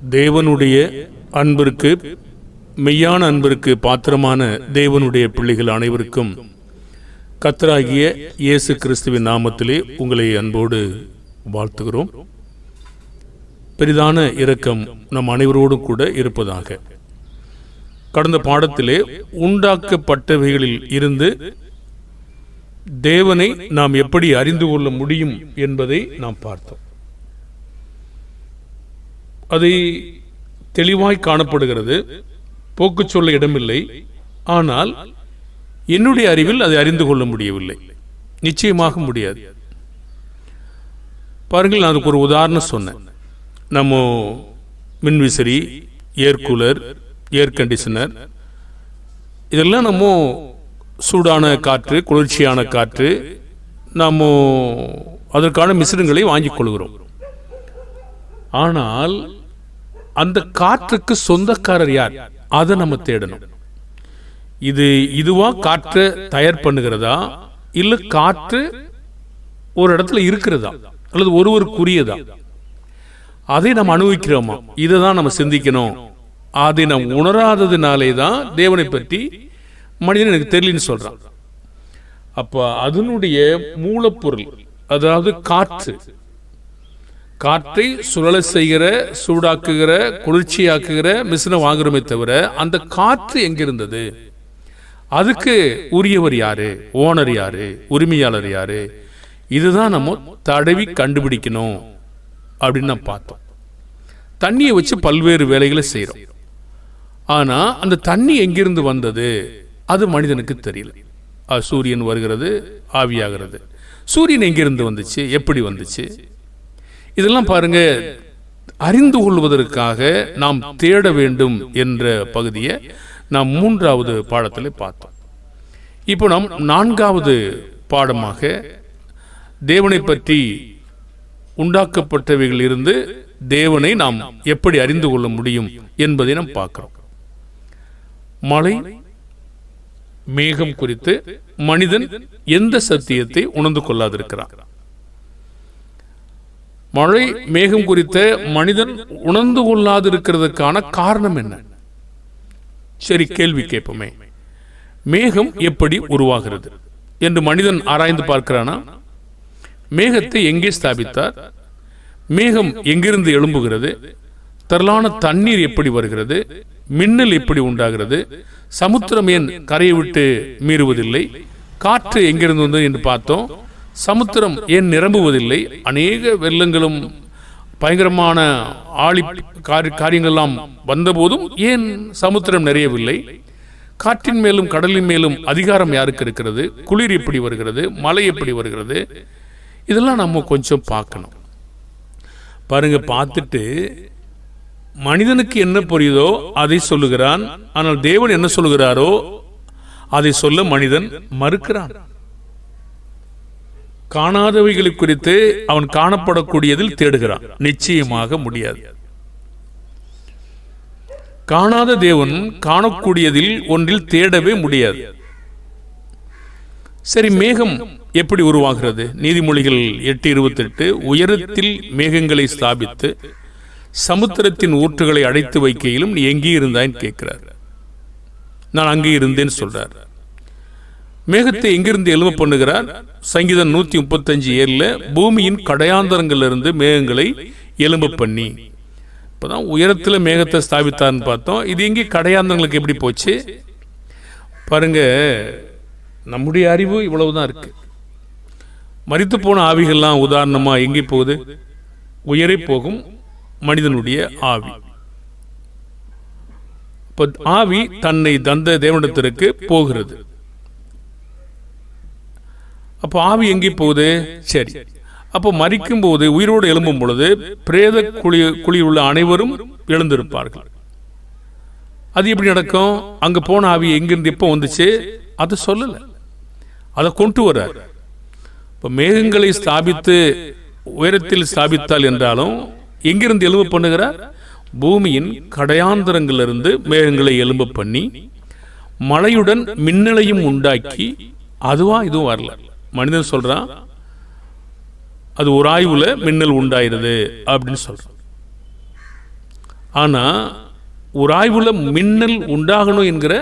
தேவனுடைய அன்பிற்கு, மெய்யான அன்பிற்கு பாத்திரமான தேவனுடைய பிள்ளைகள் அனைவருக்கும் கர்த்தராகிய இயேசு கிறிஸ்துவின் நாமத்திலே உங்களை அன்போடு வாழ்த்துகிறோம். பெரிதான இரக்கம் நம் அனைவரோடும் கூட இருப்பதாக. கடந்த பாடத்திலே உண்டாக்கப்பட்டவைகளில் இருந்து தேவனை நாம் எப்படி அறிந்து கொள்ள முடியும் என்பதை நாம் பார்த்தோம். அதை தெளிவாய் காணப்படுகிறது, போக்கு சொல்ல இடமில்லை. ஆனால் என்னுடைய அறிவில் அதை அறிந்து கொள்ள முடியவில்லை, நிச்சயமாக முடியாது. பாருங்கள், நான் அதுக்கு ஒரு உதாரணம் சொன்னேன். நம்ம மின்விசிறி, ஏர் கூலர், ஏர் கண்டிஷனர், இதெல்லாம் நம்ம சூடான காற்று, குளிர்ச்சியான காற்று, நம்ம அதற்கான மிசின்களை வாங்கிக் கொள்கிறோம். ஆனால் அந்த காற்றுக்கு சொந்தக்காரர் யார், அதை நம்ம தேடணும். இதுவா காற்று தயார் பண்ணுகிறதா, இல்ல காற்று ஒரு இடத்துல இருக்கிறதா, அல்லது ஒருவருக்குரியதா, அதை நம்ம அனுபவிக்கிறோமா, இதை தான் நம்ம சிந்திக்கணும். அதை நாம் உணராததுனாலே தான் தேவனை பற்றி மனிதன் எனக்கு தெரியலன்னு சொல்றான். அப்ப அதனுடைய மூலப்பொருள், அதாவது காற்று, காற்றை சுழல செய்கிற, சூடாக்குகிற, குளிர்ச்சியாக்குகிற மிஷினை வாங்குறோமே தவிர அந்த காற்று எங்கிருந்தது, அதுக்கு உரியவர் யாரு, ஓனர் யாரு, உரிமையாளர் யாரு, இதுதான் நம்ம தடவி கண்டுபிடிக்கணும் அப்படின்னு நம்ம பார்த்தோம். தண்ணியை வச்சு பல்வேறு வேலைகளை செய்யறோம். ஆனா அந்த தண்ணி எங்கிருந்து வந்தது அது மனிதனுக்கு தெரியல. சூரியன் வருகிறது, ஆவியாகிறது. சூரியன் எங்கிருந்து வந்துச்சு, எப்படி வந்துச்சு, இதெல்லாம் பாருங்க, அறிந்து கொள்வதற்காக நாம் தேட வேண்டும் என்ற பகுதியை நாம் 3வது பாடத்தில் பார்த்தோம். இப்போ நாம் 4வது பாடமாக தேவனை பற்றி உண்டாக்கப்பட்டவைகள் இருந்து தேவனை நாம் எப்படி அறிந்து கொள்ள முடியும் என்பதை நாம் பார்க்கிறோம். மழை, மேகம் குறித்து மனிதன் எந்த சத்தியத்தை உணர்ந்து கொள்ளாதிருக்கிறான்? மழை, மேகம் குறித்த மனிதன் உணர்ந்து கொள்ளாதிருக்கிறதுக்கான காரணம் என்ன? சரி, கேள்வி கேட்போமே. மேகம் எப்படி உருவாகிறது என்று மனிதன் ஆராய்ந்து பார்க்கிறானா? மேகத்தை எங்கே ஸ்தாபித்தார்? மேகம் எங்கிருந்து எழும்புகிறது? திரளான தண்ணீர் எப்படி வருகிறது? மின்னல் எப்படி உண்டாகிறது? சமுத்திரம் ஏன் கரையை விட்டு மீறுவதில்லை? காற்று எங்கிருந்து வந்தது என்று பார்த்தோம். சமுத்திரம் ஏன் நிரம்புவதில்லை? அநேக வெள்ளங்களும் பயங்கரமான ஆழி காரியங்கள்லாம் வந்தபோதும் ஏன் சமுத்திரம் நிறையவில்லை? காற்றின் மேலும் கடலின் மேலும் அதிகாரம் யாருக்கு இருக்கிறது? குளிர் எப்படி வருகிறது? மழை எப்படி வருகிறது? இதெல்லாம் நம்ம கொஞ்சம் பார்க்கணும். பாருங்க, பார்த்துட்டு மனிதனுக்கு என்ன புரியுதோ அதை சொல்லுகிறான். ஆனால் தேவன் என்ன சொல்லுகிறாரோ அதை சொல்ல மனிதன் மறுக்கிறான். காணாதவைகளை குறித்து அவன் காணப்படக்கூடியதில் தேடுகிறான். நிச்சயமாக முடியாது. காணாத தேவன் காணக்கூடியதில் ஒன்றில் தேடவே முடியாது. சரி, மேகம் எப்படி உருவாகிறது? நீதிமொழிகள் 8:28, உயரத்தில் மேகங்களை ஸ்தாபித்து சமுத்திரத்தின் ஊற்றுகளை அடைத்து வைக்கையிலும் நீ எங்கே இருந்தான்னு கேட்கிறார். நான் அங்கே இருந்தேன்னு சொல்றார். மேகத்தை எங்கிருந்து எழும்ப பண்ணுகிறார்? சங்கீதம் 135:7 பூமியின் கடையாந்தரங்களிலிருந்து மேகங்களை எழும்ப பண்ணி. இப்பதான் உயரத்தில் மேகத்தை ஸ்தாபித்தார்னு பார்த்தோம். இது எங்கே கடையாந்தரங்களுக்கு எப்படி போச்சு? பாருங்க, நம்முடைய அறிவு இவ்வளவுதான் இருக்கு. மரித்து போன ஆவிகள்லாம் உதாரணமா எங்கே போகுது? உயரே போகும் மனிதனுடைய ஆவி. ஆவி தன்னை தந்த தேவனிடத்திற்கு போகிறது. அப்போ ஆவி எங்கே போகுது? சரி, அப்போ மரிக்கும் போது, உயிரோடு எழும்பும் பொழுது பிரேத குழியில் உள்ள அனைவரும் எழுந்திருப்பார்கள். அது எப்படி நடக்கும்? அங்க போன ஆவி எங்கிருந்து எப்போ வந்துச்சு அது சொல்லல, அதை கொண்டு வர. இப்போ மேகங்களை ஸ்தாபித்து உயரத்தில் ஸ்தாபித்தால் என்றாலும் எங்கிருந்து எழும்ப பண்ணுகிறார்? பூமியின் கடையாந்தரங்களிலிருந்து மேகங்களை எழும்ப பண்ணி மழையுடன் மின்னலையும் உண்டாக்கி. அதுவா இதுவும் வரல. மனிதன் சொல்றான் அது ஒரு ஆய்வுல மின்னல் உண்டாயிருது அப்படின்னு சொல்றான். ஆனா ஒரு ஆய்வுல மின்னல் உண்டாகணும் என்கிற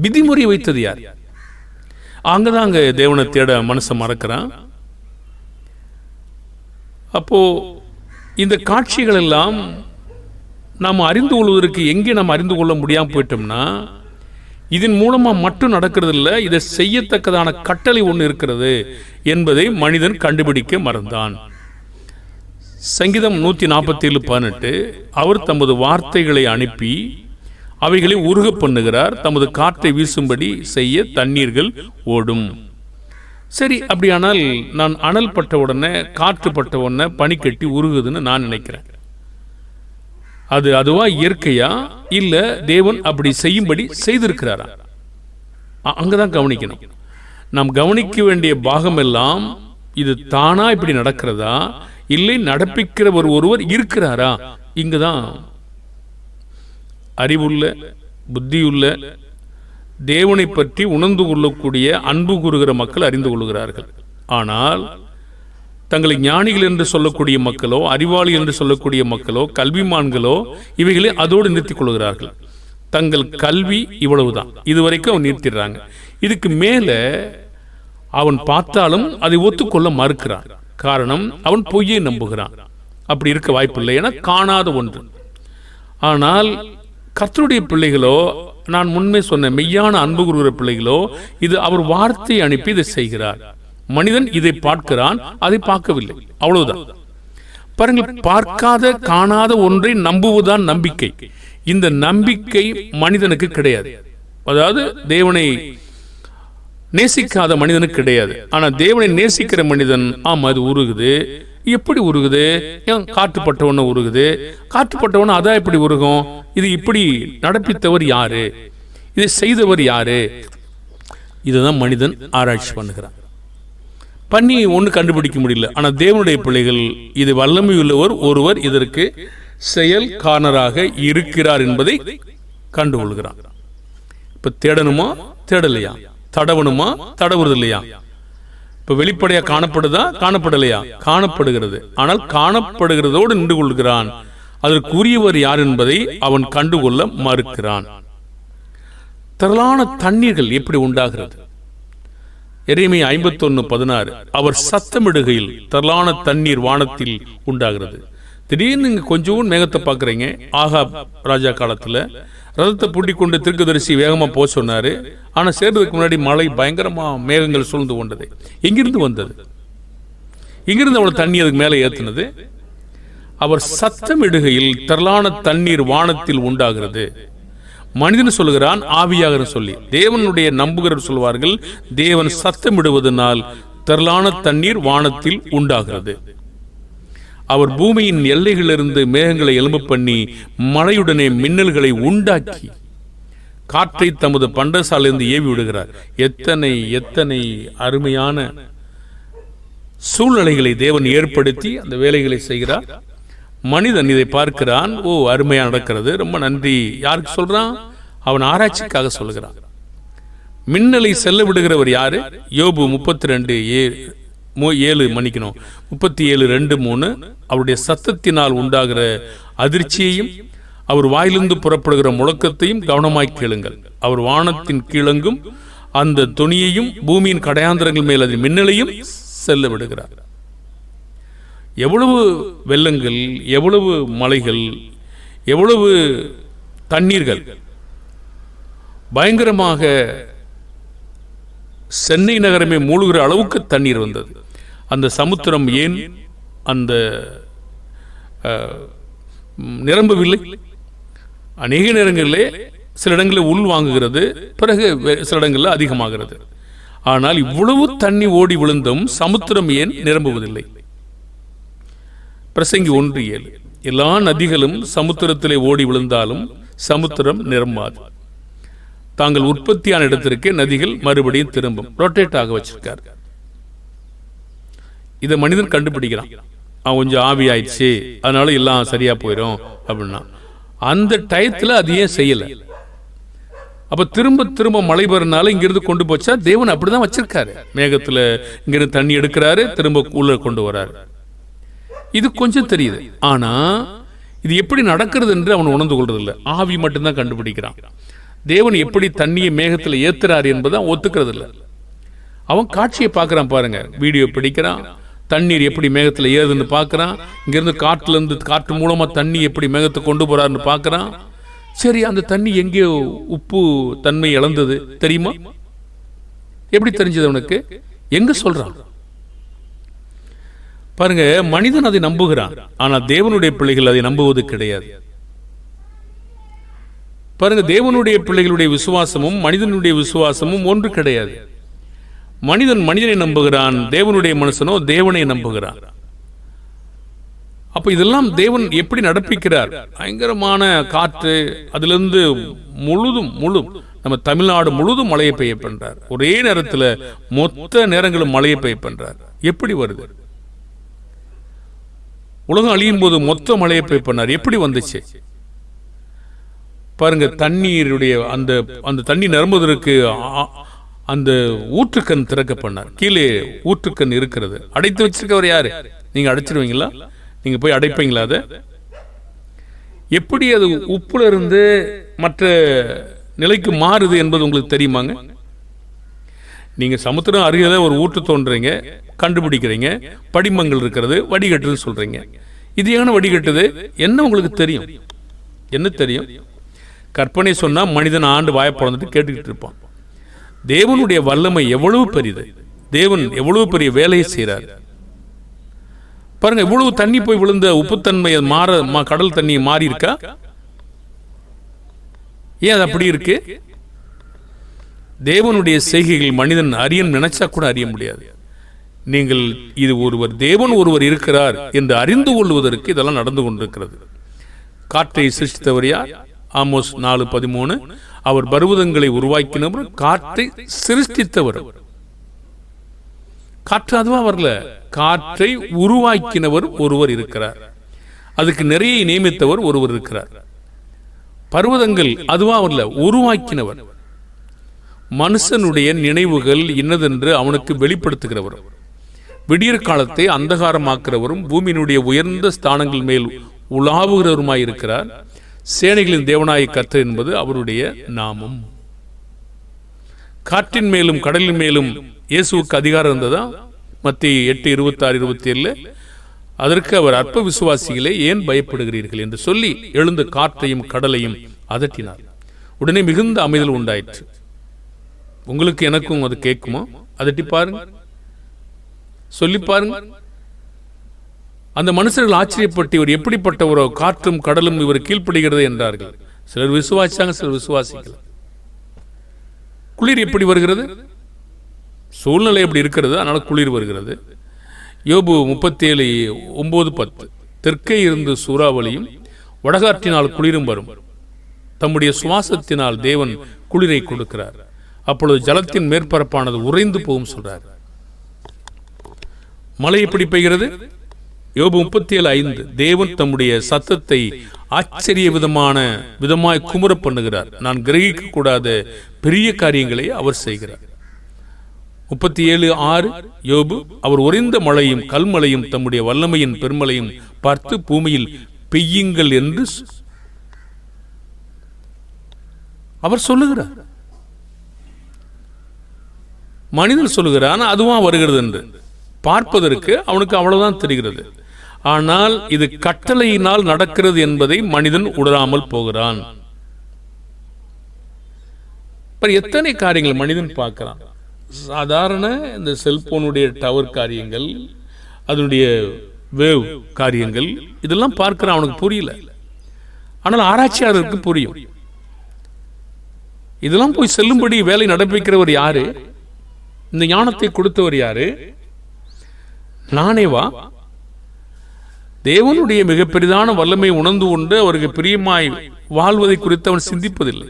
விதிமுறை வைத்தது யார்? அங்கதான் அங்க தேவனை தேட மனசை மறக்கிறான். அப்போ இந்த காட்சிகள் எல்லாம் நாம் அறிந்து கொள்வதற்கு எங்கே நாம் அறிந்து கொள்ள முடியாமல் போயிட்டோம்னா, இதன் மூலமா மட்டும் நடக்கிறது இல்லை, இதை செய்யத்தக்கதான கட்டளை ஒன்று இருக்கிறது என்பதை மனிதன் கண்டுபிடிக்க மறந்தான். சங்கீதம் 147:18 அவர் தமது வார்த்தைகளை அனுப்பி அவைகளை உருக பண்ணுகிறார், தமது காற்றை வீசும்படி செய்ய தண்ணீர்கள் ஓடும். சரி, அப்படியானால் நான் அனல் பட்ட உடனே காற்று பட்ட உடனே பனி கட்டி உருகுதுன்னு நான் நினைக்கிறேன். அது அதுவா இயற்கையா இல்ல தேவன் அப்படி செய்யும்படி செய்திருக்கிறாரா? அங்கதான் கவனிக்கணும். நாம் கவனிக்க வேண்டிய பாகம் எல்லாம் இது தானா இப்படி நடக்கிறதா இல்லை நடப்பிக்கிறவர் ஒருவர் இருக்கிறாரா? இங்குதான் அறிவுள்ள புத்தியுள்ள தேவனை பற்றி உணர்ந்து கொள்ளக்கூடிய அன்பு கூறுகிற மக்கள் அறிந்து கொள்கிறார்கள். ஆனால் தங்களை ஞானிகள் என்று சொல்லக்கூடிய மக்களோ அறிவாளி என்று சொல்லக்கூடிய மக்களோ கல்விமான்களோ இவைகளை அதோடு நிறுத்திக் கொள்கிறார்கள். தங்கள் கல்வி இவ்வளவுதான், இதுவரைக்கும் அவன் நிறுத்திடுறாங்க. இதுக்கு மேல அவன் பார்த்தாலும் அதை ஒத்துக்கொள்ள மறுக்கிறான். காரணம், அவன் பொய்யை நம்புகிறான். அப்படி இருக்க வாய்ப்பில்லை, என காணாத ஒன்று. ஆனால் கர்த்தருடைய பிள்ளைகளோ, நான் முன்னே சொன்ன மெய்யான அன்பு கூறுகிற பிள்ளைகளோ, இது அவர் வார்த்தையை அனுப்பி இதை செய்கிறார். மனிதன் இதை பார்க்கிறான், அதை பார்க்கவில்லை, அவ்வளவுதான். பாருங்கள், பார்க்காத காணாத ஒன்றை நம்புவதுதான் நம்பிக்கை. இந்த நம்பிக்கை மனிதனுக்கு கிடையாது. அதாவது தேவனை நேசிக்காத மனிதனுக்கு கிடையாது. ஆனா தேவனை நேசிக்கிற மனிதன், ஆமா அது உருகுது. எப்படி உருகுது? காற்றுப்பட்டவன உருகுது. காற்றுப்பட்டவன அதான் எப்படி உருகும்? இது இப்படி நடப்பித்தவர் யாரு? இதை செய்தவர் யாரு? இதுதான் மனிதன் ஆராய்ச்சி பண்ணுகிறான். பண்ணி ஒன்று கண்டுபிடிக்க முடியல. ஆனா தேவனுடைய பிள்ளைகள், இது வல்லமை உள்ளவர் ஒருவர் இதற்கு செயல் காரணராக இருக்கிறார் என்பதை கண்டுகொள்கிறான். இப்ப தேடணுமா தேடலையா? தடவணுமா தடவுறது இல்லையா? இப்ப வெளிப்படையா காணப்படுதா காணப்படலையா? காணப்படுகிறது. ஆனால் காணப்படுகிறதோடு நின்று கொள்கிறான். அதற்குரியவர் யார் என்பதை அவன் கண்டுகொள்ள மறுக்கிறான். திரளான தண்ணீர்கள் எப்படி உண்டாகிறது? எரேமியா 51:16 அவர் சத்தமிடுகையில் திரளான தண்ணீர் வானத்தில் உண்டாகிறது. திடீர்னு நீங்க கொஞ்சம் மேகத்தை பாக்குறீங்க. ஆகாப் ராஜா காலத்துல ரதத்தை பூட்டி கொண்டு தீர்க்கதரிசி வேகமா போக சொன்னாரு. ஆனா சேர்றதுக்கு முன்னாடி மழை பயங்கரமா மேகங்கள் சூழ்ந்து கொண்டது. எங்கிருந்து வந்தது? எங்கிருந்து அவ்வளவு தண்ணி அதுக்கு மேல ஏத்துனது? அவர் சத்தமிடுகையில் திரளான தண்ணீர் வானத்தில் உண்டாகிறது. மனிதன் சொல்லுகிறான் ஆவியாக சொல்லி. தேவனுடைய நம்புகிறவர் சொல்வார்கள், தேவன் சத்தமிடுவதனால் திரளான தண்ணீர் வானத்தில் உண்டாகிறது. அவர் பூமியின் எல்லைகளிலிருந்து மேகங்களை எழும்ப பண்ணி மழையுடனே மின்னல்களை உண்டாக்கி காற்றை தமது பண்டசாலிருந்து ஏவி விடுகிறார். எத்தனை எத்தனை அருமையான சூழ்நிலைகளை தேவன் ஏற்படுத்தி அந்த வேலைகளை செய்கிறார். மனிதன் இதை பார்க்கிறான். ஓ, அருமையா நடக்கிறது, ரொம்ப நன்றி. யாருக்கு சொல்றான்? அவன் ஆராய்ச்சிக்காக சொல்லுகிறான். மின்னலை செல்ல விடுகிறவர் யாரு? யோபு 37:2-3 அவருடைய சத்தத்தினால் உண்டாகிற அதிர்ச்சியையும் அவர் வாயிலிருந்து புறப்படுகிற முழக்கத்தையும் கவனமாய் கேளுங்கள். அவர் வானத்தின் கீழங்கும் அந்த துணியையும் பூமியின் கடையாந்திரங்கள் மேல் அது மின்னலையும் செல்ல விடுகிறார். எவ்வளவு வெள்ளங்கள், எவ்வளவு மலைகள், எவ்வளவு தண்ணீர்கள்! பயங்கரமாக சென்னை நகரமே மூழ்கிற அளவுக்கு தண்ணீர் வந்தது. அந்த சமுத்திரம் ஏன் அந்த நிரம்பவில்லை? அநேக நேரங்களிலே சில இடங்களில் உள் வாங்குகிறது, பிறகு சில இடங்களில் அதிகமாகிறது. ஆனால் இவ்வளவு தண்ணி ஓடி விழுந்தும் சமுத்திரம் ஏன் நிரம்புவதில்லை? பிரசங்கி 1:7 எல்லா நதிகளும் சமுத்திரத்திலே ஓடி விழுந்தாலும் சமுத்திரம் நிரம்பாது. தாங்கள் உற்பத்தியான இடத்திற்கு நதிகள் மறுபடியும் திரும்பும். ரொட்டேட் ஆக வச்சிருக்காரு. இதை மனிதன் கண்டுபிடிக்கிறான். அவன் கொஞ்சம் ஆவி ஆயிடுச்சு, அதனால எல்லாம் சரியா போயிடும் அப்படின்னா, அந்த டயத்துல அது ஏன் செய்யல? அப்ப திரும்ப திரும்ப மழை பெறனால இங்கிருந்து கொண்டு போச்சா? தேவன் அப்படிதான் வச்சிருக்காரு. மேகத்துல இங்கிருந்து தண்ணி எடுக்கிறாரு, திரும்ப உள்ள கொண்டு வராரு. இது கொஞ்சம் தெரியுது. ஆனா இது எப்படி நடக்கிறது என்று அவன் உணர்ந்து கொள்றதில்லை. ஆவி மட்டும்தான் கண்டுபிடிக்கிறான். தேவன் எப்படி தண்ணியை மேகத்தில் ஏத்துறார் என்பதை ஒத்துக்கிறது இல்லை. அவன் காட்சியை பார்க்குறான் பாருங்க, வீடியோ பிடிக்கிறான், தண்ணீர் எப்படி மேகத்தில் ஏறுதுன்னு பார்க்குறான், இங்கேருந்து காற்றுலேருந்து காற்று மூலமாக தண்ணி எப்படி மேகத்தை கொண்டு போகிறாருன்னு பார்க்குறான். சரி, அந்த தண்ணி எங்கேயோ உப்பு தன்மை இழந்தது தெரியுமா? எப்படி தெரிஞ்சது அவனுக்கு? எங்க சொல்றான் பாருங்க. மனிதன் அதை நம்புகிறான், ஆனால் தேவனுடைய பிள்ளைகள் அதை நம்புவது கிடையாது. பாருங்க, தேவனுடைய பிள்ளைகளுடைய விசுவாசமும் மனிதனுடைய விசுவாசமும் ஒன்று கிடையாது. மனிதன் மனிதனை நம்புகிறான், தேவனுடைய மனுஷனோ தேவனை நம்புகிறான். அப்ப இதெல்லாம் தேவன் எப்படி நடப்பிக்கிறார்? பயங்கரமான காற்று, அதிலிருந்து முழுதும் நம்ம தமிழ்நாடு முழுதும் மழையை பெய்ய பண்றார். ஒரே நேரத்தில் மொத்த நேரங்களும் மழையை பெய்ய பண்றார். எப்படி வருது? உலகம் அழியும் போது மொத்த மழையை பெய்ய பண்ணார். எப்படி வந்துச்சு பாருங்க. தண்ணீருடைய அந்த தண்ணி நிரம்புவதற்கு அந்த ஊற்றுக்கண் திறக்க பண்ணார். கீழே ஊற்றுக்கண் இருக்கிறது. அடைத்து வச்சிருக்கவர் யாரு? நீங்க அடைச்சிருவீங்களா? நீங்க போய் அடைப்பீங்களா? அதை எப்படி அது உப்புல இருந்து மற்ற நிலைக்கு மாறுது என்பது உங்களுக்கு தெரியுமாங்க? நீங்க சமுத்திரம் அருகே ஒரு ஊற்று தோன்றீங்க, கண்டுபிடிக்கிறீங்க, படிமங்கள் இருக்கிறது, வடிகட்டுன்னு சொல்றீங்க. இது ஏன் வடிகட்டுது? என்ன உங்களுக்கு தெரியும்? என்ன தெரியும்? கற்பனை சொன்னா மனிதன் ஆண்டு வாய பிறந்துட்டு கேட்டுக்கிட்டு இருப்பான். தேவனுடைய வல்லமை எவ்வளவு பெரியது! தேவன் எவ்வளவு பெரிய வேலையை செய்கிறார் பாருங்க. எவ்வளவு தண்ணி போய் விழுந்த உப்புத்தன்மை கடல் தண்ணி மாறி இருக்கா? ஏன் அது அப்படி இருக்கு? தேவனுடைய செய்கைகள் மனிதன் அறிய நினைச்சா கூட அறிய முடியாது. நீங்கள் இது தேவன் ஒருவர் இருக்கிறார் என்று அறிந்து கொள்வதற்கு இதெல்லாம் நடந்து கொண்டிருக்கிறது. காற்றை சிருஷ்டித்தவர் யார்? ஆமோஸ் 4:13. அவர் பர்வதங்களை உருவாக்கினவர், காற்றை சிருஷ்டித்தவர். காற்று அதுவா வரல, காற்றை உருவாக்கினவர் ஒருவர் இருக்கிறார். அதுக்கு நிறைய நியமித்தவர் ஒருவர் இருக்கிறார். பர்வதங்கள் அதுவா வரல, உருவாக்கினவர். மனுஷனுடைய நினைவுகள் இன்னதென்று அவனுக்கு வெளிப்படுத்துகிறவர். விடியற் காலத்தை அந்தகாரமாக்குறவரும் பூமியினுடைய உயர்ந்த ஸ்தானங்கள் மேல் உலாவுகிறவருமாயிருக்கிறார். சேனைகளின் தேவனாய கர்த்தர் என்பது அவருடைய நாமம். காற்றின் மேலும் கடலின் மேலும் இயேசுவுக்கு அதிகாரம் இருந்ததா? மத்திய 8:26-27. அதற்கு அவர் அற்ப விசுவாசிகளே ஏன் பயப்படுகிறீர்கள் என்று சொல்லி எழுந்த காற்றையும் கடலையும் அதட்டினார். உடனே மிகுந்த அமைதல் உண்டாயிற்று. உங்களுக்கு எனக்கும் அது கேட்குமா? அதட்டி பாருங்க, சொல்லி பாருங்க. அந்த மனுஷர்கள் ஆச்சரியப்பட்டு இவர் எப்படிப்பட்டவரோ, காற்றும் கடலும் இவர் கீழ்ப்படுகிறது என்றார்கள். சிலர் விசுவாசிச்சாங்க, சிலர் விசுவாசிக்கல. குளிர் எப்படி வருகிறது? சூழ்நிலை எப்படி இருக்கிறது, அதனால குளிர் வருகிறது. யோபு 37:9-10. தெற்கே இருந்து சூறாவளியும் வடகாற்றினால் குளிரும் வரும். தம்முடைய சுவாசத்தினால் தேவன் குளிரை கொடுக்கிறார். அப்பொழுது ஜலத்தின் மேற்பரப்பானது உறைந்து போகும் சொல்றார். மழை எப்படி பெய்கிறது? யோபு 37:5. தேவன் தம்முடைய சத்தத்தை ஆச்சரிய விதமாய் குமுற பண்ணுகிறார். நான் கிரகிக்க கூடாத பெரிய காரியங்களை அவர் செய்கிறார். 37:6. யோபு அவர் உறைந்த மழையும் கல்மழையும் தம்முடைய வல்லமையின் பெருமழையும் பார்த்து பூமியில் பெய்யுங்கள் என்று அவர் சொல்லுகிறார். மனிதன் சொல்லுகிறான் அதுவா வருகிறது என்று. பார்ப்பதற்கு அவனுக்கு அவ்வளவுதான் தெரிகிறது. ஆனால் இது கட்டளையினால் நடக்கிறது என்பதை மனிதன் உணராமல் போகிறான். எத்தனை காரியங்கள் மனிதன் பார்க்கிறான். சாதாரண இந்த செல்போனுடைய டவர் காரியங்கள், அதனுடைய வேவ் காரியங்கள், இதெல்லாம் பார்க்கிறான். அவனுக்கு புரியல. ஆனால் ஆராய்ச்சியாளருக்கு புரியும். இதெல்லாம் போய் செல்லும்படி வேலை நடப்பிக்கிறவர் யாரு? இந்த ஞானத்தை கொடுத்தவர் யாரு? நானேவா? தேவனுடைய மிகப்பெரிதான வல்லமை உணர்ந்து கொண்டு அவருக்கு பிரியமாய் வாழ்வதை குறித்து அவன் சிந்திப்பதில்லை.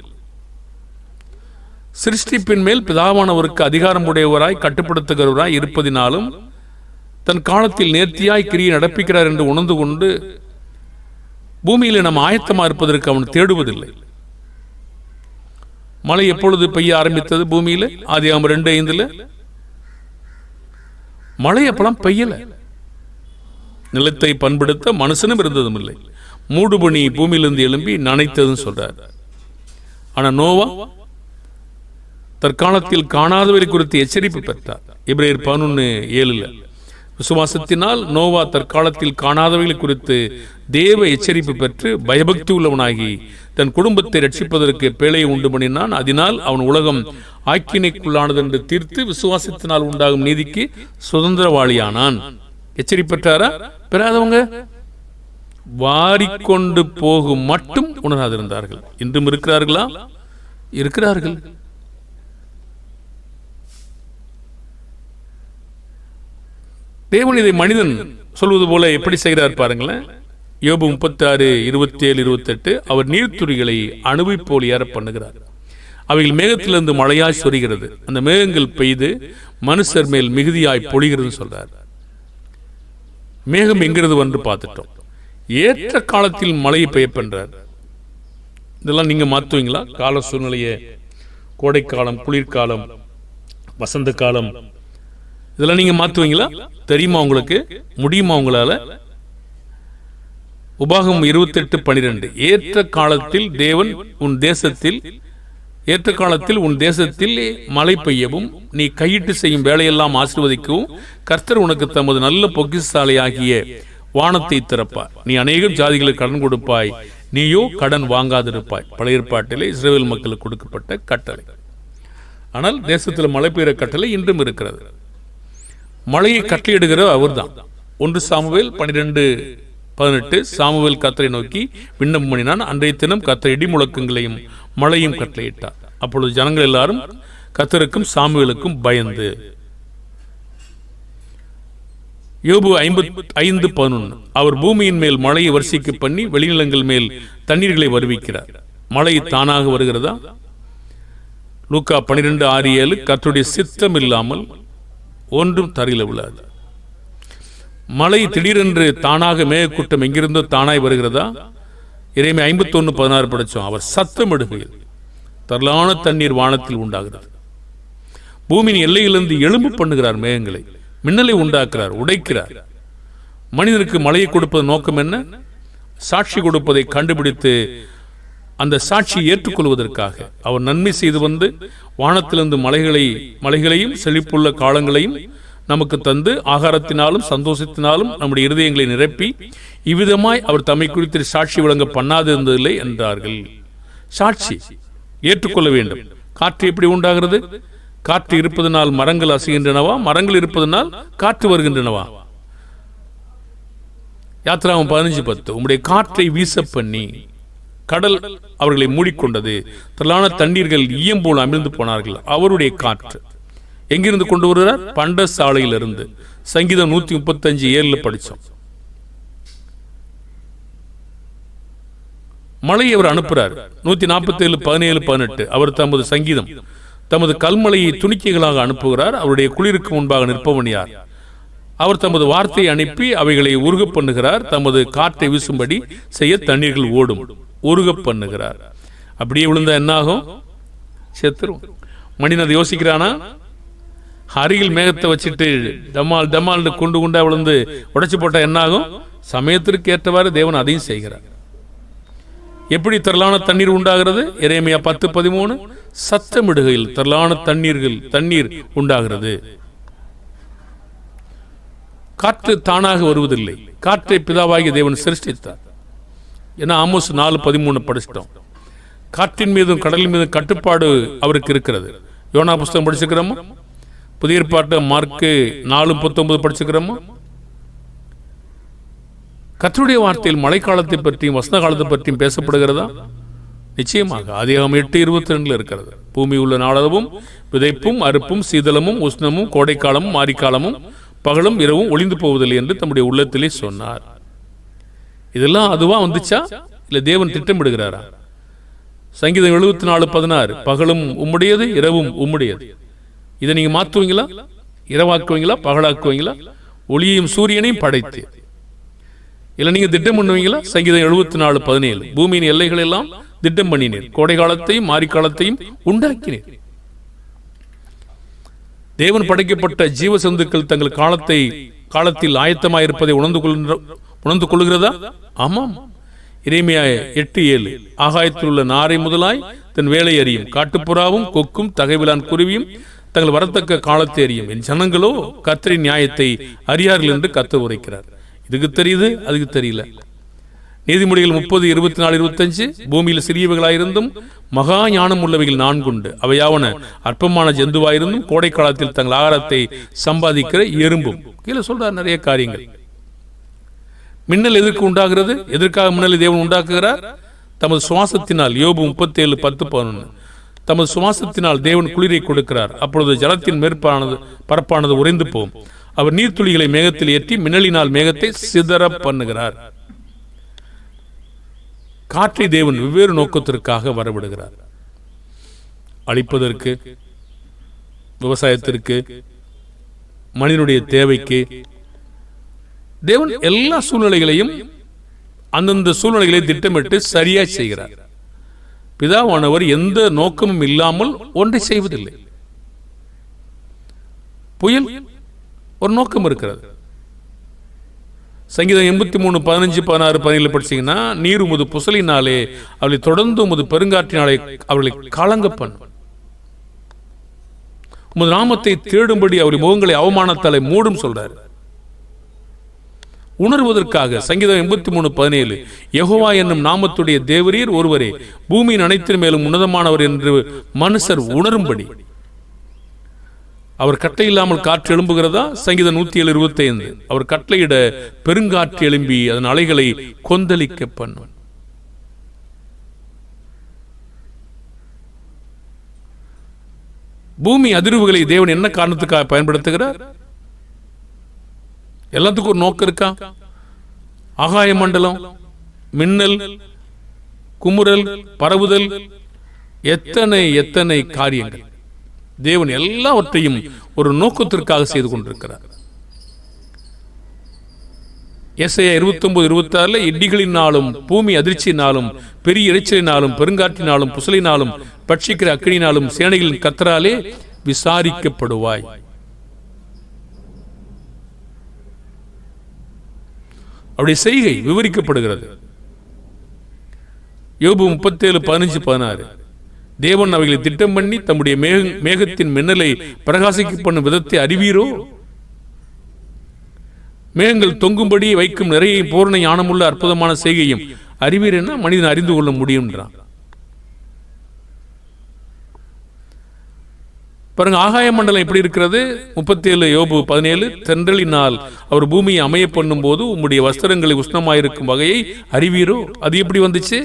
சிருஷ்டிப்பின் மேல் பிதாவானவருக்கு அதிகாரம் உடையவராய் கட்டுப்படுத்துகிறவராய் இருப்பதினாலும் தன் காலத்தில் நேர்த்தியாய் கிரியை நடப்பிக்கிறார் என்று உணர்ந்து கொண்டு பூமியில நாம் ஆயத்தமா இருப்பதற்கு அவன் தேடுவதில்லை. மழை எப்பொழுது பெய்ய ஆரம்பித்தது பூமியில? ஆதியாகமம் 2:5. மழை அப்பெல்லாம் பெய்யல. நிலத்தை பண்படுத்த மனுஷனும் இருந்ததும் இல்லை. மூடுபனி பூமியிலிருந்து எழும்பி நனைத்ததுன்னு சொல்றார். ஆனா நோவா தற்காலத்தில் காணாதவரை குறித்து எச்சரிப்பு பெற்றார். எபிரேயர் 11:7. விசுவாசத்தினால் நோவா தற்காலத்தில் காணாதவைகளை குறித்து தேவ எச்சரிப்பு பெற்று பயபக்தி உள்ளவனாகி தன் குடும்பத்தை ரட்சிப்பதற்கு பேழையை உண்டு பண்ணினான். அதனால் அவன் உலகம் ஆக்கினைக்குள்ளானது என்று தீர்த்து விசுவாசத்தினால் உண்டாகும் நீதிக்கு சுதந்திரவாளியானான். எச்சரிப்பு பெற்றாரா? பெறாதவங்க வாரிக்கொண்டு போகும் மட்டும் உணராதிருந்தார்கள். இன்றும் இருக்கிறார்களா? இருக்கிறார்கள். தேவன் இதை மனிதன் சொல்வது போல எப்படி செய்கிறார் பாருங்களேன். யோபு 36:27-28. அவர் நீர்த்துளிகளை அணுவை போல் ஏற பண்ணுகிறார். அவைகள் மேகத்திலிருந்து மழையாய் சொரிகிறது. அந்த மேகங்கள் பெய்து மனுஷர் மேல் மிகுதியாய் பொழிகிறது சொல்றார். மேகம் எங்கிறது வந்து பார்த்துட்டோம். ஏற்ற காலத்தில் மழையை பெய்யப்பென்றார். இதெல்லாம் நீங்க மாத்துவீங்களா? கால சூழ்நிலையை, கோடைக்காலம், குளிர்காலம், வசந்த காலம், இதெல்லாம் நீங்க மாத்துவீங்களா? தெரியுமா உங்களுக்கு? முடியுமா உங்களால? உபாகமம் 28:12. ஏற்ற காலத்தில் தேவன் உன் தேசத்தில் ஏற்ற காலத்தில் உன் தேசத்தில் மழை பெய்யவும் நீ கையிட்டு செய்யும் வேலையெல்லாம் ஆசீர்வதிக்கவும் கர்த்தர் உனக்கு தமது நல்ல பொக்கிஷசாலையாகிய வானத்தை திறப்பார். நீ அநேகம் ஜாதிகளுக்கு கடன் கொடுப்பாய், நீயோ கடன் வாங்காதிருப்பாய். பழைய ஏற்பாட்டிலே இஸ்ரவேல் மக்களுக்கு கொடுக்கப்பட்ட கட்டளை. ஆனால் தேசத்தில் மழை பெய்கிற கட்டளை இன்றும் இருக்கிறது. மழையை கட்டளையிடுகிற அவர் தான். 1 சாமுவேல் 12:18. சாமுவேல் கர்த்தரை நோக்கி விண்ணப்பம் பண்ணினான். அன்றைய தினம் கர்த்தர் இடி முழக்கங்களையும் மழையும் கட்டளையிட்டார். அப்பொழுது ஜனங்கள் எல்லாரும் கர்த்தருக்கும் சாமுவேலுக்கும் பயந்து. யோபு 55:11. அவர் பூமியின் மேல் மழையை வரிசைக்கு பண்ணி வெளிநிலங்கள் மேல் தண்ணீர்களை வருவிக்கிறார். மழை தானாக வருகிறதா? லூக்கா 12:6-7. கர்த்தருடைய சித்தம் இல்லாமல் ஒன்றும் தரையில் விழாது. மழை திடீரென்று தானாக மேகக்கூட்டம் எங்கிருந்தோ தானாய் வருகிறதா? எரேமியா 51:16 படிச்சோம். அவர் சத்தமிடுகையில் தரலான தண்ணீர் வானத்தில் உண்டாகிறது. பூமியின் எல்லையிலிருந்து எழும்பு பண்ணுகிறார். மேகங்களை, மின்னலை உண்டாக்குறார், உடைக்கிறார். மனிதனுக்கு மழையை கொடுப்பது நோக்கம் என்ன? சாட்சி கொடுப்பதை கண்டுபிடித்து அந்த சாட்சியை ஏற்றுக்கொள்வதற்காக அவர் நன்மை செய்து வந்து வானத்திலிருந்து மலைகளையும் செழிப்புள்ள காலங்களையும் நமக்கு தந்து ஆகாரத்தினாலும் சந்தோஷத்தினாலும் நம்முடைய இருதயங்களை நிரப்பி இவ்விதமாய் அவர் தம்மை குறித்து சாட்சி வழங்க பண்ணாதிருந்ததில்லை என்றார்கள். சாட்சி ஏற்றுக்கொள்ள வேண்டும். காற்று எப்படி உண்டாகிறது? காற்று இருப்பதனால் மரங்கள் அசைகின்றனவா? மரங்கள் இருப்பதனால் காற்று வருகின்றனவா? யாத்திராகமம் 15:10. உம்முடைய காற்றை வீச பண்ணி கடல் அவர்களை மூடிக்கொண்டது. திரளான தண்ணீர்கள் ஈயம் போல் அமிழ்ந்து போனார்கள். அவருடைய காற்று எங்கிருந்து கொண்டு வருகிறார்? பண்டசாலையிலிருந்து. சங்கீதம் 135:7 படிச்சோம். மழையை அவர் அனுப்புகிறார். 147:17-18. அவர் தமது சங்கீதம் தமது கல்மலையை துணிக்கைகளாக அனுப்புகிறார். அவருடைய குளிருக்கு முன்பாக நிற்பவன் யார்? அவர் தமது வார்த்தையை அனுப்பி அவைகளை உருக பண்ணுகிறார். தமது காற்றை வீசும்படி செய்ய தண்ணீர்கள் ஓடும். உருக பண்ணுகிறார். அப்படியே விழுந்தா என்ன ஆகும்? செத்துரும். மனிதன் அதை யோசிக்கிறானா? அருகில் மேகத்தை வச்சுட்டு டமால் டமால்னு குண்டு குண்டா விழுந்து உடைச்சு போட்டா என்ன ஆகும்? சமயத்திற்கு ஏற்றவாறு தேவன் அதையும் செய்கிறார். எப்படி திரளான தண்ணீர் உண்டாகிறது? எரேமியா 10:13. சத்தமிடுகையில் திரளான தண்ணீர் உண்டாகிறது. காற்று தானாக வருவதில்லை. காற்றை பிதாவாகிய தேவன் சிருஷ்டித்தார். ஏன்னா ஆமோஸ் 4:13 படிச்சிட்டோம். காற்றின் மீதும் கடலின் மீதும் கட்டுப்பாடு அவருக்கு இருக்கிறது. யோனா புஸ்தகம் படிச்சுக்கிறோமா? புதிய ஏற்பாட்டு மார்க்கு 4:19 படிச்சுக்கிறோமா? கர்த்தருடைய வார்த்தையில் மழைக்காலத்தை பற்றியும் வசந்த காலத்தை பற்றியும் பேசப்படுகிறதா? நிச்சயமாக. ஆதியாகமம் 8:22 இருக்கிறது. பூமி உள்ள நாளளவும் விதைப்பும் அறுப்பும் சீதளமும் உஷ்ணமும் கோடைக்காலமும் மாரிக்காலமும் பகலும் இரவும் ஒளிந்து போவதில்லை என்று தம்முடைய உள்ளத்திலே சொன்னார். இதெல்லாம் அதுவா வந்துச்சா இல்ல தேவன் திட்டமிடுகிறாரா? சங்கீதம் 74:16. பகலும் உம்முடையது இரவும் உம்முடையது. இதை நீங்க மாத்துவீங்களா? இரவாக்குவீங்களா? பகலாக்குவீங்களா? ஒளியையும் சூரியனையும் படைத்து இல்ல நீங்க திட்டம் பண்ணுவீங்களா? சங்கீதம் 74:17. பூமியின் எல்லைகள் எல்லாம் திட்டம் பண்ணினீர், கோடை காலத்தையும் மாரிக்காலத்தையும் உண்டாக்கினீர். தேவன் படைக்கப்பட்ட ஜீவசந்துக்கள் தங்கள் காலத்தில் ஆயத்தமாயிருப்பதை உணர்ந்து கொள்கிறதா? ஆமாம். எரேமியா 8:7 ஆகாயத்தில் உள்ள நாரை முதலாய் தன் வேலை அறியும், காட்டுப்புறாவும் கொக்கும் தகைவிலான் குருவியும் தங்கள் வரத்தக்க காலத்தை அறியும், என் ஜனங்களோ கர்த்தரின் நியாயத்தை அறியார்கள் என்று கர்த்தர் உரைக்கிறார். இதுக்கு தெரியுது, அதுக்கு தெரியல. நீதிமொழிகள் 30:24-25 பூமியில் சிறியவைகளாயிருந்தும் மகா ஞானம் உள்ளவைகள் 4 உண்டு, அவையாவன அற்பமான ஜந்துவாயிருந்தும் கோடை காலத்தில் தங்கள் ஆகாரத்தை சம்பாதிக்கிற எறும்பும். கீழே சொல்றார் நிறைய காரியங்கள். மின்னல் எதற்கு உண்டாகிறது? எதற்காக மின்னலை தேவன் உண்டாக்குகிறார்? தமது சுவாசத்தினால். யோபு 37:10-11 தமது சுவாசத்தினால் தேவன் குளிரை கொடுக்கிறார், அப்பொழுது ஜலத்தின் பரப்பானது உறைந்து போகும். அவர் நீர்த்துளிகளை மேகத்தில் ஏற்றி மின்னலினால் மேகத்தை சிதற பண்ணுகிறார். காற்றை தேவன் வெவ்வேறு நோக்கத்திற்காக வரவிடுகிறார். அழிப்பதற்கு, விவசாயத்திற்கு, மனிதனுடைய தேவைக்கு. தேவன் எல்லா சூழ்நிலைகளையும் அந்தந்த சூழ்நிலைகளை திட்டமிட்டு சரியா செய்கிறார். பிதாவானவர் எந்த நோக்கமும் இல்லாமல் ஒன்றை செய்வதில்லை. புயல் ஒரு நோக்கம் இருக்கிறது. சங்கீதம் 83:15-16 படிச்சீங்கன்னா, நீர் உமது புசலினாலே அவளை தொடர்ந்து உமது பெருங்காற்றினாலே அவர்களை கலங்க பண்ணும், உமது நாமத்தை தேடும்படி அவருடைய முகங்களை அவமானத்தாலே மூடும் சொல்றாரு. உணர்வதற்காக சங்கீதம் 83:17 யெகோவா என்னும் நாமத்துடைய தேவரீர் ஒருவரே, பூமியின் அனைத்தின் மேலும் உன்னதமானவர் என்று மனுஷர் உணரும்படி. அவர் கட்டளை இல்லாமல் காற்று எழும்புகிறதா? சங்கீதம் 107:25 அவர் கட்டளையிட பெருங்காற்று எழும்பி அதன் அலைகளை கொந்தளிக்க பண்ணும். பூமி அதிர்வுகளை தேவன் என்ன காரணத்துக்காக பயன்படுத்துகிறார்? எல்லாத்துக்கும் ஒரு நோக்கம் இருக்கா? ஆகாய மண்டலம், மின்னல், குமுறல், பரவுதல், எத்தனை எத்தனை காரியங்கள். தேவன் எல்லாவற்றையும் ஒரு நோக்கத்திற்காக செய்து கொண்டிருக்கிறார். எசையா 29:26 இடிகளினாலும் பூமி அதிர்ச்சியினாலும் பெரிய இறைச்சலினாலும் பெருங்காற்றினாலும் புசலினாலும் பட்சிக்கிற அக்கினினாலும் சேனைகளின் கர்த்தராலே விசாரிக்கப்படுவாய். அவருடைய செய்கை விவரிக்கப்படுகிறது. யோபு 37:15-16 தேவன் அவைகளை திட்டம் பண்ணி தம்முடைய மேகத்தின் மின்னலை பிரகாசிக்க பண்ணும் விதத்தை அறிவீரோ? மேகங்கள் தொங்கும்படி வைக்கும் நிறைய பூரண ஞானமுள்ள அற்புதமான செய்கையும் அறிவீர் என்ன மனிதன் அறிந்து கொள்ள முடியும். பாருங்க, ஆகாய மண்டலம் எப்படி இருக்கிறது? 37 யோபு 17 தென்றலினால் அவர் பூமியை அமைய பண்ணும் போது உம்முடைய வஸ்திரங்களை உஷ்ணமாயிருக்கும் வகையை அறிவீரோ? அது எப்படி வந்துச்சு?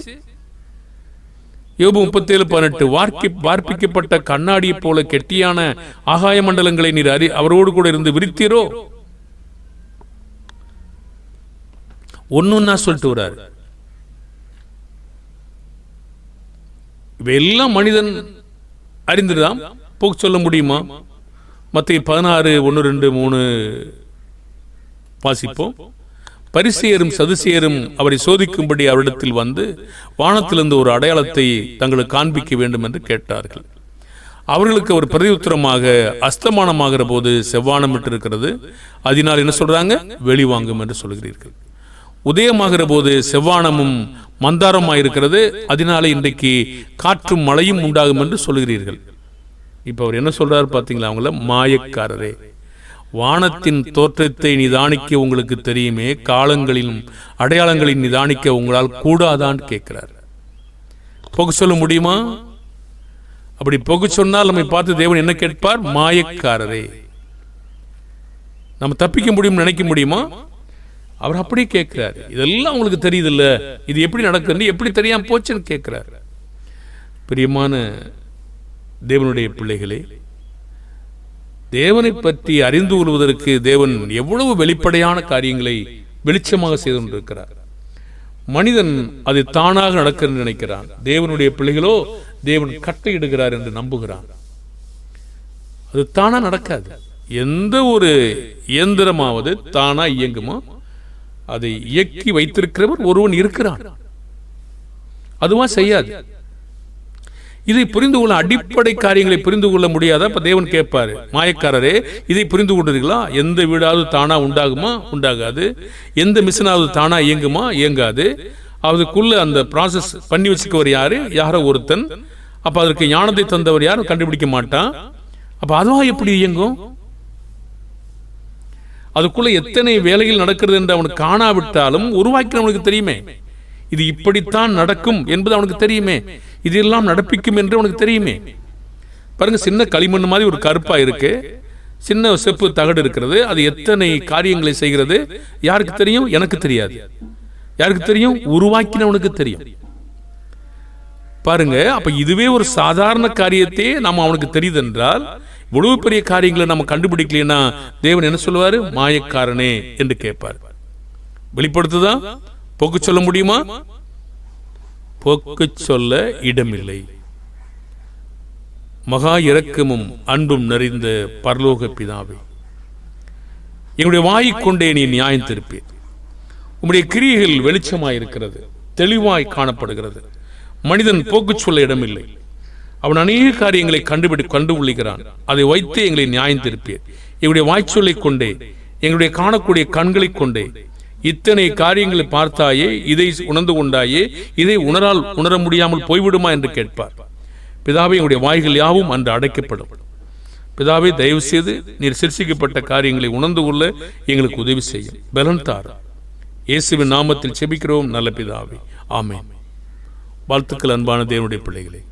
யோபு 37:18 வார்ப்பிக்கப்பட்ட கண்ணாடியை போல கெட்டியான ஆகாய மண்டலங்களை நீர் அவரோடு கூட இருந்து விரித்தீரோ? ஒன்னொன்னா சொல்லிட்டு வர்றாரு. இவையெல்லாம் மனிதன் அறிந்துதான் போக்கு சொல்ல முடியுமா? மத்தேயு 16:1-2-3 வாசிப்போம். பரிசேயரும் சதுசேயரும் அவரை சோதிக்கும்படி அவரிடத்தில் வந்து வானத்திலிருந்து ஒரு அடையாளத்தை தங்களுக்கு காண்பிக்க வேண்டும் என்று கேட்டார்கள். அவர்களுக்கு அவர் பிரதியுத்தரமாக, அஸ்தமானமாகிற போது செவ்வானம் விட்டு இருக்கிறது, அதனால் என்ன சொல்றாங்க? வெளிவாங்கும் என்று சொல்கிறீர்கள். உதயமாகிற போது செவ்வானமும் மந்தாரமாயிருக்கிறது, அதனால இன்றைக்கு காற்றும் மழையும் உண்டாகும் என்று சொல்கிறீர்கள். இப்ப அவர் என்ன சொல்றாரு பாத்தீங்களா? அவங்கள மாயக்காரரே, வானத்தின் தோற்றத்தை நிதானிக்க உங்களுக்கு தெரியுமே, காலங்களிலும் அடையாளங்களின் நிதானிக்க உங்களால் கூடாதான் கேட்கிறார். போக சொல்ல முடியுமா? அப்படி போக சொன்னால் நம்மை பார்த்து தேவன் என்ன கேட்பார்? மாயக்காரரே. நம்ம தப்பிக்க முடியும் நினைக்க முடியுமா? அவர் அப்படி கேட்கிறார். இதெல்லாம் உங்களுக்கு தெரியுது இல்ல, இது எப்படி நடக்குது, எப்படி தெரியாம போச்சுன்னு கேட்கிறார். பிரியமான தேவனுடைய பிள்ளைகளே, தேவனை பற்றி அறிந்து கொள்வதற்கு தேவன் எவ்வளவு வெளிப்படையான காரியங்களை வெளிச்சமாக செய்து கொண்டிருக்கிறார். மனிதன் அது தானாக நடக்கிறது நினைக்கிறான். தேவனுடைய பிள்ளைகளோ தேவன் கட்டளையிடுகிறார் என்று நம்புகிறான். அது தானா நடக்காது. எந்த ஒரு இயந்திரமாவது தானா இயங்குமா? அதை இயக்கி வைத்திருக்கிறவர் ஒருவன் இருக்கிறான். அதுவா செய்யாது. இதை புரிந்து கொள்ள அடிப்படை காரியங்களை புரிந்து கொள்ள முடியாத. அப்ப தேவன் கேட்பாரு, மாயக்காரரே, இதை புரிந்து கொண்டீர்களா? எந்த வீடாவது தானா உண்டாகுமா? உண்டாகாது. எந்த மிஷினாவது தானா இயங்குமா? இயங்காது. அதுக்குள்ள அந்த ப்ராசஸ் பண்ணி வச்சுக்கவர் யாரு? யாரோ ஒருத்தன். அப்ப அதற்கு ஞானத்தை தந்தவர் யாரும் கண்டுபிடிக்க மாட்டான். அப்ப அதுவா எப்படி இயங்கும்? அதுக்குள்ள எத்தனை வேலைகள் நடக்கிறது என்று அவனுக்கு காணாவிட்டாலும் உருவாக்கினவனுக்கு தெரியுமே. இது இப்படித்தான் நடக்கும் என்பது அவனுக்கு தெரியுமே. இதெல்லாம் நடப்பிக்கும் என்று அவனுக்கு தெரியுமே. பாருங்க, சின்ன களிமண் மாதிரி ஒரு கருப்பா இருக்கு, சின்ன செப்பு தகடு இருக்கிறது. அது எத்தனை காரியங்களை செய்கிறது யாருக்கு தெரியும்? எனக்கு தெரியாது. யாருக்கு தெரியும்? உருவாக்கினவனுக்கு தெரியும். பாருங்க, அப்ப இதுவே ஒரு சாதாரண காரியத்தை நம்ம அவனுக்கு தெரியுது என்றால், இவ்வளவு பெரிய காரியங்களை நம்ம கண்டுபிடிக்கலன்னா தேவன் என்ன சொல்லுவாரு? மாயக்காரனே என்று கேட்பார். வெளிப்படுத்துதா? போக்கு சொல்ல முடியுமா? போக்கு சொல்ல இடமில்லை. மகா இரக்கமும் அன்பும் நிறைந்த பரலோக பிதாவே, எங்களுடைய வாய்க் கொண்டே நீ நியாயம் தீர்ப்பீர். உம்முடைய கிரியைகள் வெளிச்சமாயிருக்கிறது, தெளிவாய் காணப்படுகிறது. மனிதன் போக்கு சொல்ல இடமில்லை. அவன் அநேக காரியங்களை கண்டுபிடிக்கிறான். அதை வைத்து எங்களை நியாயம் தீர்ப்பீர். எங்களுடைய வாய்ச்சொல்லை கொண்டே, எங்களுடைய காணக்கூடிய கண்களை கொண்டே இத்தனை காரியங்களை பார்த்தாயே, இதை உணர்ந்து கொண்டாயே, இதை உணர முடியாமல் போய்விடுமா என்று கேட்பார். பிதாவே, எங்களுடைய வாய்கள் யாவும் அன்று அடைக்கப்படும். பிதாவே, தயவு செய்து நீர் சிருஷ்டிக்கப்பட்ட காரியங்களை உணர்ந்து கொள்ள எங்களுக்கு உதவி செய்யும். பலன் தாரும். இயேசுவின் நாமத்தில் செபிக்கிறோம் நல்ல பிதாவே, ஆமென். வாழ்த்துக்கள் அன்பான தேவனுடைய பிள்ளைகளே.